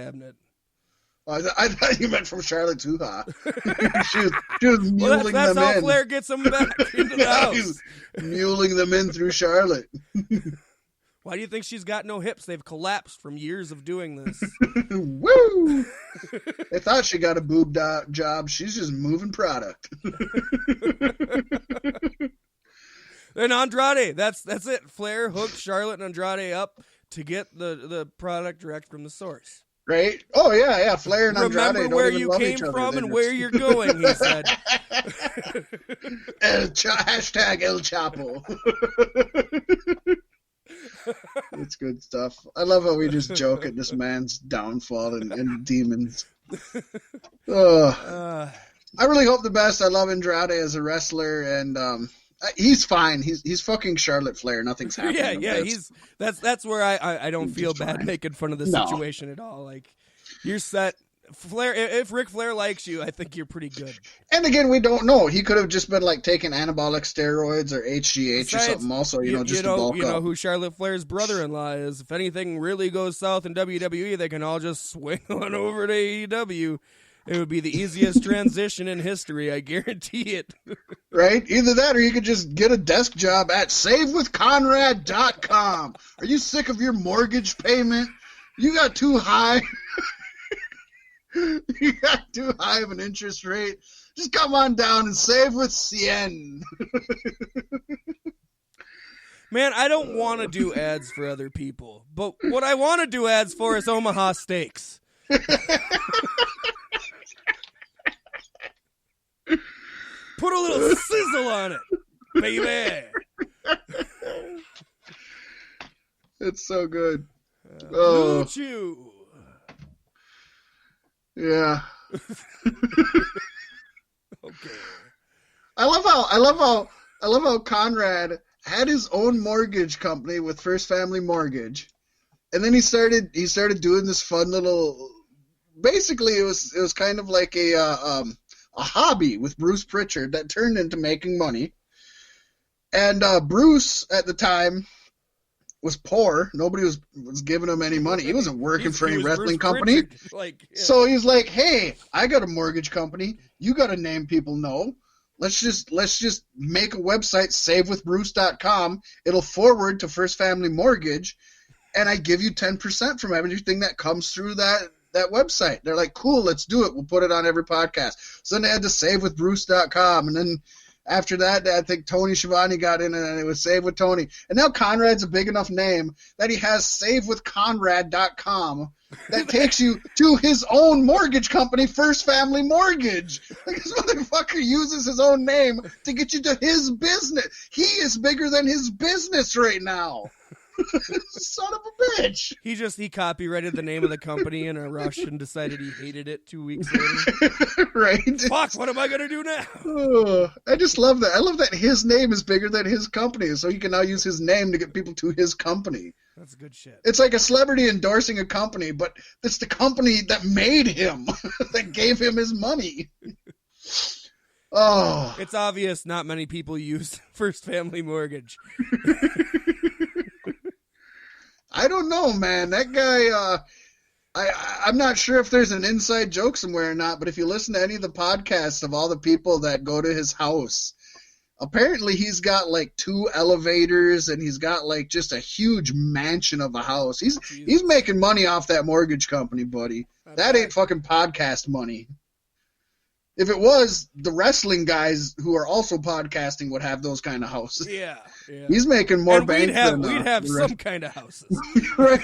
cabinet. I thought you meant from Charlotte's hoo-ha. she was muling them in. That's how Flair gets them back into the house. He's muling them in through Charlotte. Why do you think she's got no hips? They've collapsed from years of doing this. Woo! They thought she got a boob job. She's just moving product. And Andrade, that's it. Flair hooked Charlotte and Andrade up to get the product direct from the source. Right? Oh, yeah. Flair and Andrade Remember where you came from and where you're going, he said. Hashtag El Chapo. It's good stuff. I love how we just joke at this man's downfall and demons. I really hope the best. I love Andrade as a wrestler, and he's fine. He's fucking Charlotte Flair. Nothing's happening. Yeah. That's where I don't feel bad making fun of the situation at all. Like, you're set. Flair, if Ric Flair likes you, I think you're pretty good. And again, we don't know. He could have just been like taking anabolic steroids or HGH or something. Also, just to bulk up. You know who Charlotte Flair's brother-in-law is. If anything really goes south in WWE, they can all just swing on over to AEW. It would be the easiest transition in history. I guarantee it. Right? Either that, or you could just get a desk job at SaveWithConrad.com. Are you sick of your mortgage payment? You got too high. You got too high of an interest rate. Just come on down and save with Cien. Man, I don't want to do ads for other people, but what I want to do ads for is Omaha Steaks. Put a little sizzle on it, baby. It's so good. Blue Chew. Yeah. Okay. I love how Conrad had his own mortgage company with First Family Mortgage, and then he started doing this fun little. Basically, it was kind of like a hobby with Bruce Pritchard that turned into making money. And Bruce at the time was poor. Nobody was giving him any money. He wasn't working for any wrestling company. So he's like, "Hey, I got a mortgage company. You got a name people know. Let's just make a website, savewithbruce.com. It'll forward to First Family Mortgage, and I give you 10% from everything that comes through that website." They're like, "Cool, let's do it. We'll put it on every podcast." So then they had to savewithbruce.com, and then after that, I think Tony Schiavone got in, and it was Save with Tony. And now Conrad's a big enough name that he has SaveWithConrad.com that takes you to his own mortgage company, First Family Mortgage. Like, this motherfucker uses his own name to get you to his business. He is bigger than his business right now. Son of a bitch. He copyrighted the name of the company in a rush and decided he hated it 2 weeks later. Right. Fuck, what am I going to do now? I just love that. I love that his name is bigger than his company, so he can now use his name to get people to his company. That's good shit. It's like a celebrity endorsing a company, but it's the company that made him, that gave him his money. Oh. It's obvious not many people use First Family Mortgage. I don't know, man. That guy, I'm not sure if there's an inside joke somewhere or not, but if you listen to any of the podcasts of all the people that go to his house, apparently he's got like 2 elevators and he's got like just a huge mansion of a house. He's making money off that mortgage company, buddy. That ain't fucking podcast money. If it was, the wrestling guys who are also podcasting would have those kind of houses. Yeah. He's making more bank than we'd have some kind of houses. Right.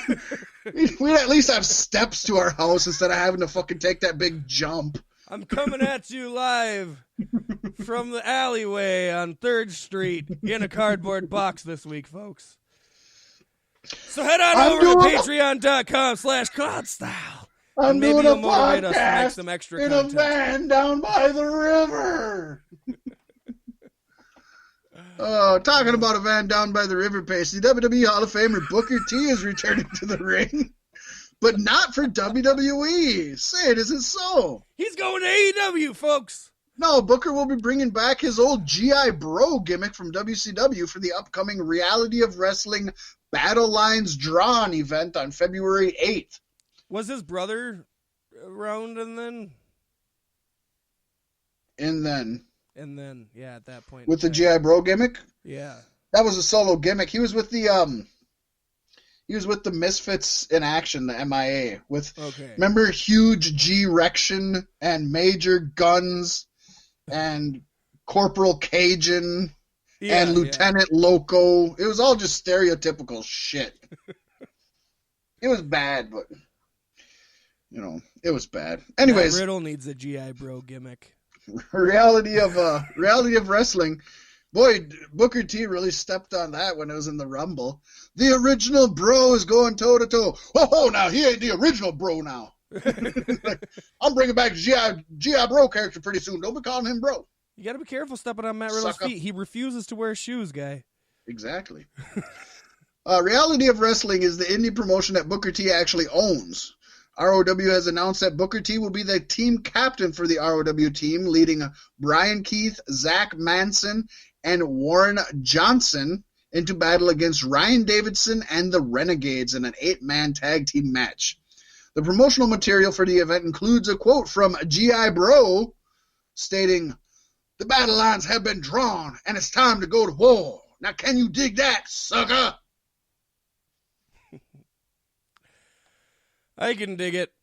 We'd at least have steps to our house instead of having to fucking take that big jump. I'm coming at you live from the alleyway on 3rd Street in a cardboard box this week, folks. So head on over to patreon.com/Cloudstyle. I'm maybe doing you'll a motivate us to podcast make some extra in content. a van down by the river. Talking about a van down by the river, Pacey, WWE Hall of Famer Booker T is returning to the ring, but not for WWE. Say it isn't so. He's going to AEW, folks. No, Booker will be bringing back his old G.I. Bro gimmick from WCW for the upcoming Reality of Wrestling Battle Lines Drawn event on February 8th. Was his brother around and then, yeah, at that point. With the G.I. Bro gimmick? Yeah. That was a solo gimmick. He was with the Misfits in Action, the MIA. Remember Huge G-Rection and Major Guns and Corporal Cajun and Lieutenant Loco? It was all just stereotypical shit. It was bad, but it was bad. Anyways, Matt Riddle needs a G.I. Bro gimmick. Reality of wrestling. Boy, Booker T really stepped on that when it was in the Rumble. The original Bro is going toe to toe. Oh, now he ain't the original Bro now. I'm bringing back G.I. Bro character pretty soon. Don't be calling him Bro. You got to be careful stepping on Matt Riddle's feet. He refuses to wear shoes, guy. Exactly. Reality of Wrestling is the indie promotion that Booker T actually owns. ROW has announced that Booker T will be the team captain for the ROW team, leading Brian Keith, Zach Manson, and Warren Johnson into battle against Ryan Davidson and the Renegades in an 8-man tag team match. The promotional material for the event includes a quote from G.I. Bro stating, "The battle lines have been drawn, and it's time to go to war. Now can you dig that, sucker?" I can dig it.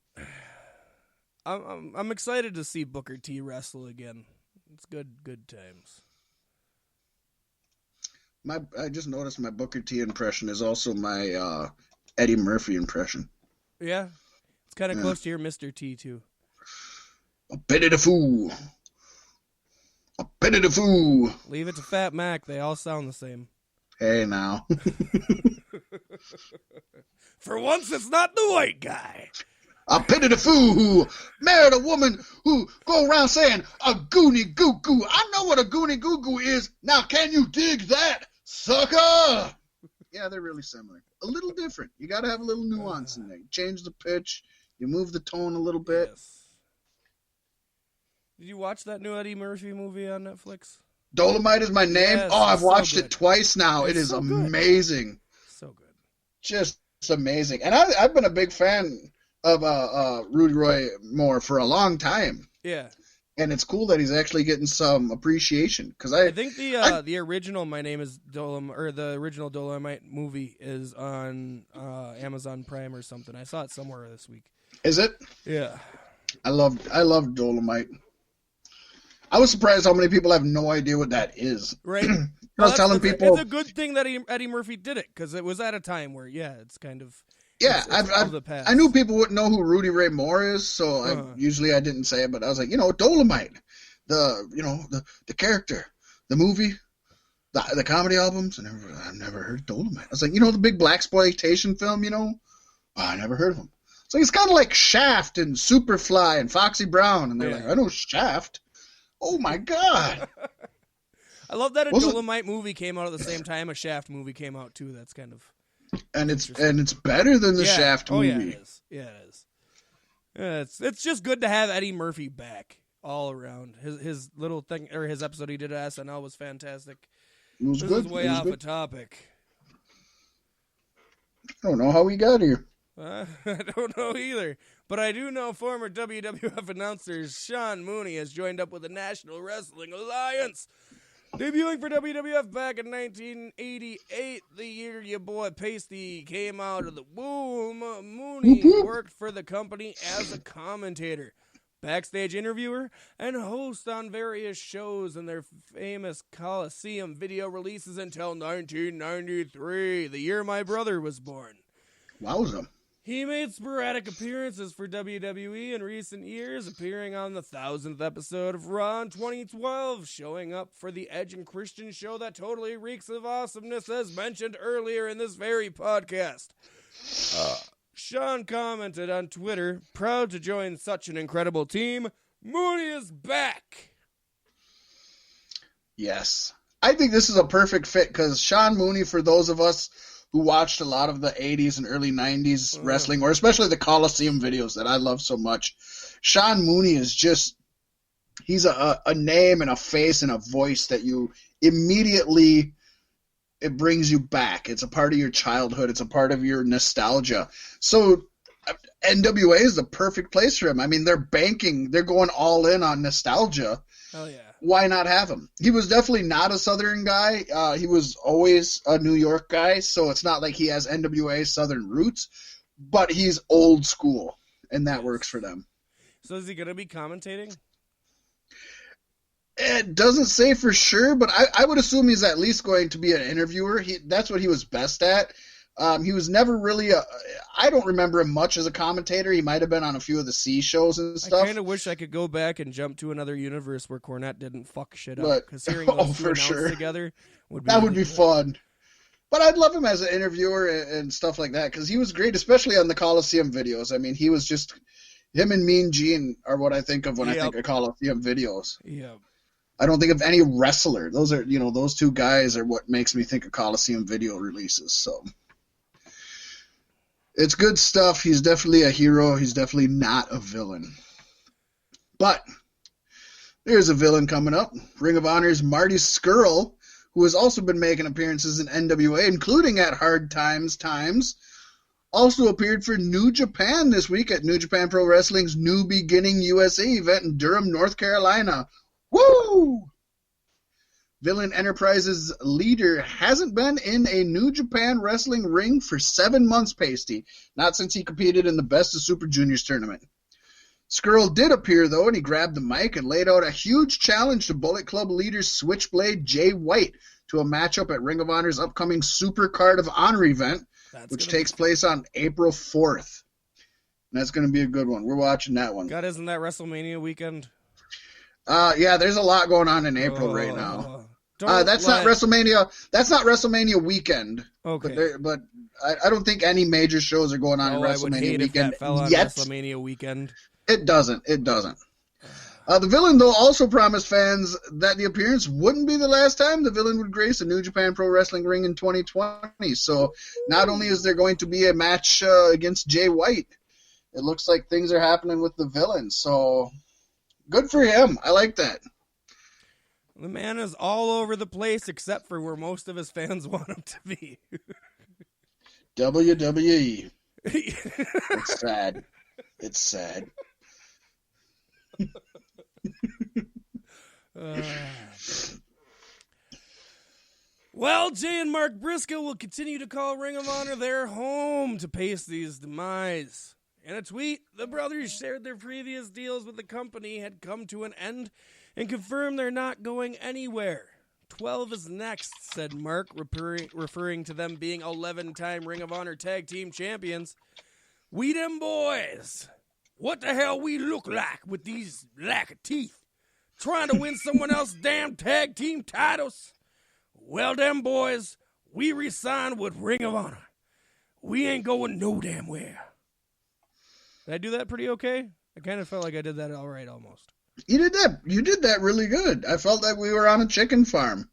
I'm excited to see Booker T wrestle again. It's good times. I just noticed my Booker T impression is also my Eddie Murphy impression. Yeah, it's kind of close to your Mr. T too. A bit of the fool. A bit of the fool. Leave it to Fat Mac. They all sound the same. Hey now. For once, it's not the white guy. I pity the fool who married a woman who go around saying a goonie goo goo. I know what a goonie goo goo is. Now can you dig that, sucker? Yeah, they're really similar. A little different. You got to have a little nuance in there. You change the pitch. You move the tone a little bit. Yes. Did you watch that new Eddie Murphy movie on Netflix? Dolomite is my name. Yes, I've watched it twice now. It's it is so amazing. Good. So good. Just amazing. And I've been a big fan of Rudy Roy Moore for a long time. Yeah. And it's cool that he's actually getting some appreciation because I think the original My Name is Dolomite, or the original Dolomite movie is on Amazon Prime or something. I saw it somewhere this week. Is it? Yeah. I love Dolomite. I was surprised how many people have no idea what that is. Right. I was telling people it's a good thing that Eddie Murphy did it because it was at a time where it's kind of of the past. I knew people wouldn't know who Rudy Ray Moore is, so I didn't say it, but I was like, Dolomite, the character, the movie, the comedy albums, and I've never heard Dolomite. I was like, the big blaxploitation film, I never heard of him. So it's kind of like Shaft and Superfly and Foxy Brown, and they're like, I know Shaft. Oh my God. I love that a Dolomite movie came out at the same time a Shaft movie came out too. That's kind of and it's better than the Shaft movie. Oh yeah, it is. Yeah, it is. Yeah, it's just good to have Eddie Murphy back all around. His little thing or his episode he did at SNL was fantastic. It was this good. is way off a topic. I don't know how we got here. I don't know either. But I do know former WWF announcer Sean Mooney has joined up with the National Wrestling Alliance. Debuting for WWF back in 1988, the year your boy Pasty came out of the womb, Mooney worked for the company as a commentator, backstage interviewer, and host on various shows and their famous Coliseum video releases until 1993, the year my brother was born. Wowza. He made sporadic appearances for WWE in recent years, appearing on the 1000th episode of Raw in 2012, showing up for the Edge and Christian show that totally reeks of awesomeness, as mentioned earlier in this very podcast. Sean commented on Twitter, "Proud to join such an incredible team. Mooney is back." Yes. I think this is a perfect fit because Sean Mooney, for those of us who watched a lot of the 80s and early 90s wrestling, or especially the Coliseum videos that I love so much, Sean Mooney is just, he's a name and a face and a voice that you immediately, it brings you back. It's a part of your childhood. It's a part of your nostalgia. So NWA is the perfect place for him. I mean, they're going all in on nostalgia. Oh, yeah. Why not have him? He was definitely not a Southern guy. He was always a New York guy, so it's not like he has NWA Southern roots, but he's old school, and that works for them. So is he going to be commentating? It doesn't say for sure, but I would assume he's at least going to be an interviewer. That's what he was best at. He was never really I don't remember him much as a commentator. He might have been on a few of the C shows and stuff. I kind of wish I could go back and jump to another universe where Cornette didn't fuck shit up. Because hearing those two announce together would be fun. But I'd love him as an interviewer and stuff like that because he was great, especially on the Coliseum videos. I mean, he was just him and Mean Gene are what I think of when I think of Coliseum videos. Yeah. I don't think of any wrestler. Those are, those two guys are what makes me think of Coliseum video releases. So it's good stuff. He's definitely a hero. He's definitely not a villain. But there's a villain coming up. Ring of Honor's Marty Scurll, who has also been making appearances in NWA, including at Hard Times, also appeared for New Japan this week at New Japan Pro Wrestling's New Beginning USA event in Durham, North Carolina. Woo! Villain Enterprises leader hasn't been in a New Japan Wrestling ring for 7 months, Pasty. Not since he competed in the Best of Super Juniors tournament. Scurll did appear, though, and he grabbed the mic and laid out a huge challenge to Bullet Club leader Switchblade Jay White to a matchup at Ring of Honor's upcoming Super Card of Honor event, which takes place on April 4th. And that's going to be a good one. We're watching that one. God, isn't that WrestleMania weekend? Yeah, there's a lot going on in April right now. That's not WrestleMania. That's not WrestleMania weekend. Okay, but I don't think any major shows are going on in WrestleMania weekend yet. WrestleMania weekend. It doesn't. The villain, though, also promised fans that the appearance wouldn't be the last time the villain would grace a New Japan Pro Wrestling ring in 2020. So not only is there going to be a match against Jay White, it looks like things are happening with the villain. So good for him. I like that. The man is all over the place except for where most of his fans want him to be. WWE. It's sad. It's sad. Well, Jay and Mark Briscoe will continue to call Ring of Honor their home to Pasty's demise. In a tweet, the brothers shared their previous deals with the company had come to an end and confirmed they're not going anywhere. 12 is next, said Mark, referring to them being 11-time Ring of Honor Tag Team Champions. We them boys. What the hell we look like with these lack of teeth? Trying to win someone else's damn tag team titles? Well, them boys, we re-signed with Ring of Honor. We ain't going no damn where. Did I do that pretty okay? I kind of felt like I did that all right almost. You did that really good. I felt like we were on a chicken farm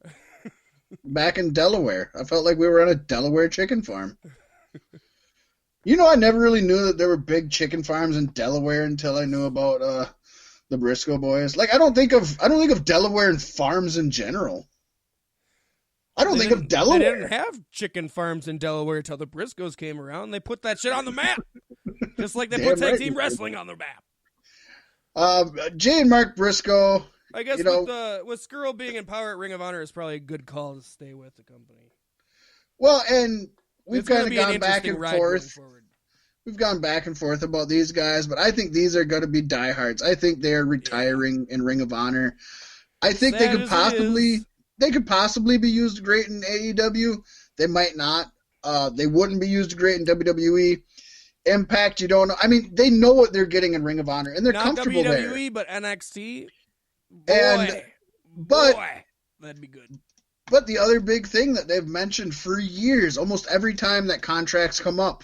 back in Delaware. I felt like we were on a Delaware chicken farm. I never really knew that there were big chicken farms in Delaware until I knew about the Briscoe boys. Like I don't think of Delaware and farms in general. I don't think of Delaware. They didn't have chicken farms in Delaware until the Briscoes came around. They put that shit on the map. Just like they put tag team wrestling on their map. Jay and Mark Briscoe. I guess with Scurll being in power at Ring of Honor is probably a good call to stay with the company. Well, and we've kind of gone back and forth. We've gone back and forth about these guys, but I think these are going to be diehards. I think they're retiring in Ring of Honor. I think they could possibly be used great in AEW. They might not. They wouldn't be used great in WWE. Impact, you don't know. I mean, they know what they're getting in Ring of Honor, and they're not comfortable WWE, there. But NXT. Boy, that'd be good. But the other big thing that they've mentioned for years, almost every time that contracts come up,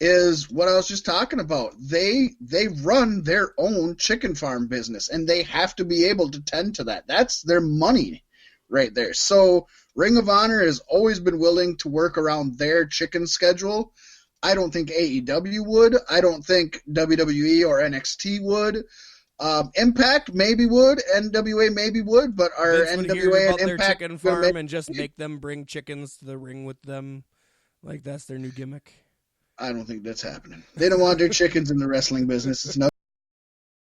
is what I was just talking about. They run their own chicken farm business, and they have to be able to tend to that. That's their money right there. So Ring of Honor has always been willing to work around their chicken schedule. I don't think AEW would. I don't think WWE or NXT would. Impact maybe would. NWA maybe would. But our NWA and Impact their chicken farm and just make them bring chickens to the ring with them, like that's their new gimmick. I don't think that's happening. They don't want their chickens in the wrestling business. It's no